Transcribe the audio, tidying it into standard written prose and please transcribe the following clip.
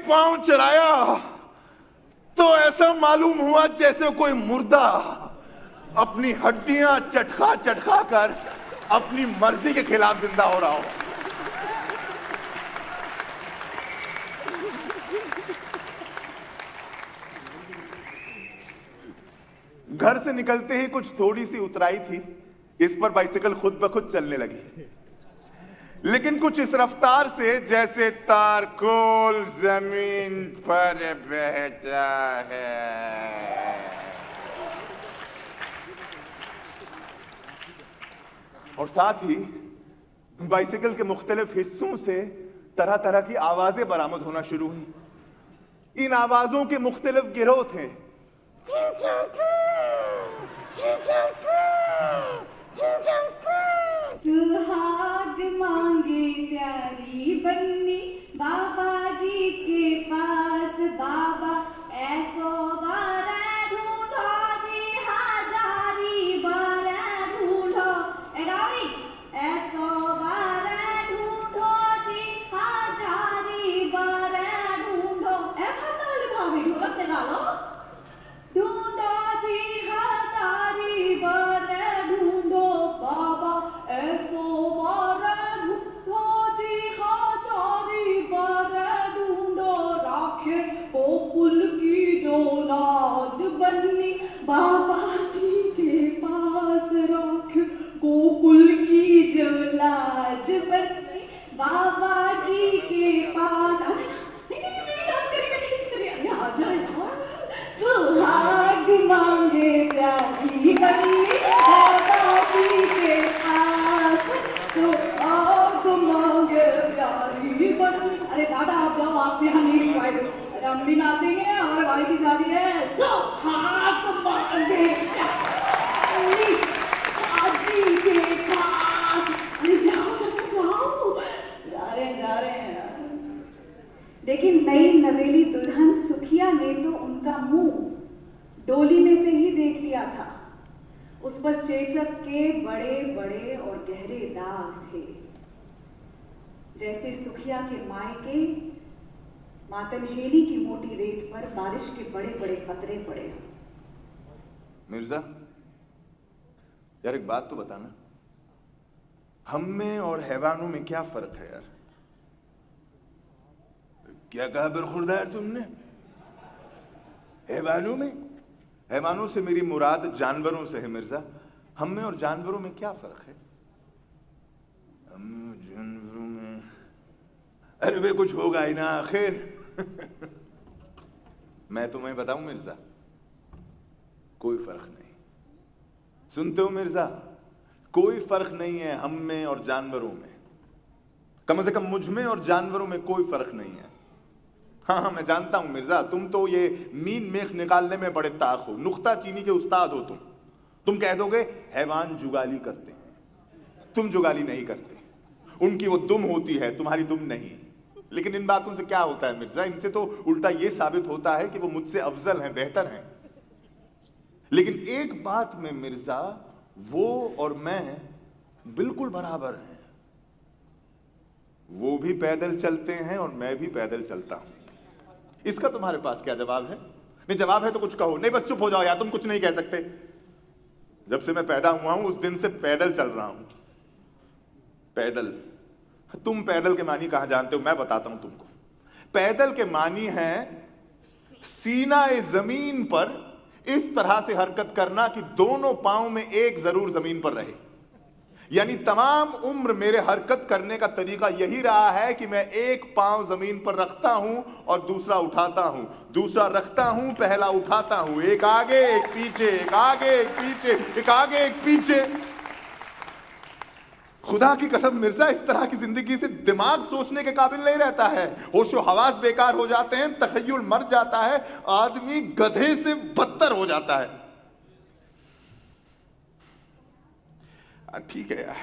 पांव चलाया तो ऐसा मालूम हुआ जैसे कोई मुर्दा अपनी हड्डियां चटका चटका कर अपनी मर्जी के खिलाफ जिंदा हो रहा हो। घर से निकलते ही कुछ थोड़ी सी उतराई थी, इस पर बाइसिकल खुद ब खुद चलने लगी, लेकिन कुछ इस रफ्तार से जैसे तारकोल जमीन पर बहता है। और साथ ही बाइसिकल के मुख्तलिफ हिस्सों से तरह तरह की आवाजें बरामद होना शुरू हुई। इन आवाजों के मुख्तलिफ गिरोह थे। सुहाग मांगे प्यारी बन्नी बाबा जी के पास, बाबा ऐसो बारे ढूंढो जी हजारी बारे ढूंढो, एगावरी ऐसो बारे ढूंढो जी हजारी बारे ढूंढो। ए भाताली भाभी ढोलक लगा लो। ढूंढो जी हजारी बारे ढूंढो, बाबा ऐसो बारे ढूंढो जी हजारी बारे ढूंढो। राखे गोकुल की जो लाज बन्नी बाबा जी के पास, राखे गोकुल की जो लाज बन्नी बाबा जी के पास। नहीं डांस करिए, अरे आ जाए यार। सुहाग मांगे प्यारी बन्नी बाबा जी के पास, सुहाग मांगे प्यारी बन्नी। अरे दादा आप जाओ, आप यहाँ नहीं रिक्वायर्ड हो। अरे हम भी नाचेंगे, हमारे भाई की शादी है। सुहाग मांगे प्यारी बाजी के पास। अरे जाओ, जा रहे हैं यार। लेकिन नई नवेली दुल्हन सुखिया ने तो उनका मुंह डोली में से ही देख लिया था। उस पर चेचक के बड़े बड़े और गहरे दाग थे, जैसे सुखिया के मायके मातनहेली की मोटी रेत पर बारिश के बड़े बड़े कतरे पड़े। मिर्जा यार एक बात तो बताना, हम में और हैवानों में क्या फर्क है यार? क्या कहा बरखुरदार तुमने? हैवानों से मेरी मुराद जानवरों से है मिर्जा। हम में और जानवरों में क्या फर्क है? हम में और जानवरों में अरे वे कुछ होगा ही ना आखिर। मैं तुम्हें बताऊं मिर्जा, कोई फर्क नहीं। सुनते हो मिर्जा, कोई फर्क नहीं है हम में और जानवरों में। कम से कम मुझ में और जानवरों में कोई फर्क नहीं है। हाँ मैं जानता हूं मिर्जा, तुम तो ये मीन मेख निकालने में बड़े ताक हो, नुक्ता चीनी के उस्ताद हो तुम कह दोगे हैवान जुगाली करते हैं, तुम जुगाली नहीं करते। उनकी वो दुम होती है, तुम्हारी दुम नहीं। लेकिन इन बातों से क्या होता है मिर्जा? इनसे तो उल्टा ये साबित होता है कि वो मुझसे अफजल हैं, बेहतर हैं। लेकिन एक बात में मिर्जा, वो और मैं बिल्कुल बराबर हैं। वो भी पैदल चलते हैं और मैं भी पैदल चलता हूं। इसका तुम्हारे पास क्या जवाब है? नहीं जवाब है तो कुछ कहो, नहीं बस चुप हो जाओ यार, तुम कुछ नहीं कह सकते। जब से मैं पैदा हुआ हूं उस दिन से पैदल चल रहा हूं। पैदल, तुम पैदल के मानी कहां जानते हो? मैं बताता हूं तुमको। पैदल के मानी है सीना जमीन पर इस तरह से हरकत करना कि दोनों पांव में एक जरूर जमीन पर रहे। यानी तमाम उम्र मेरे हरकत करने का तरीका यही रहा है कि मैं एक पांव जमीन पर रखता हूं और दूसरा उठाता हूं, दूसरा रखता हूं, पहला उठाता हूं, एक आगे एक पीछे, एक आगे एक पीछे, एक आगे एक पीछे। खुदा की कसम मिर्जा, इस तरह की जिंदगी से दिमाग सोचने के काबिल नहीं रहता है। होशो हवास बेकार हो जाते हैं, तखय्युल मर जाता है, आदमी गधे से बदतर हो जाता है। ठीक है यार,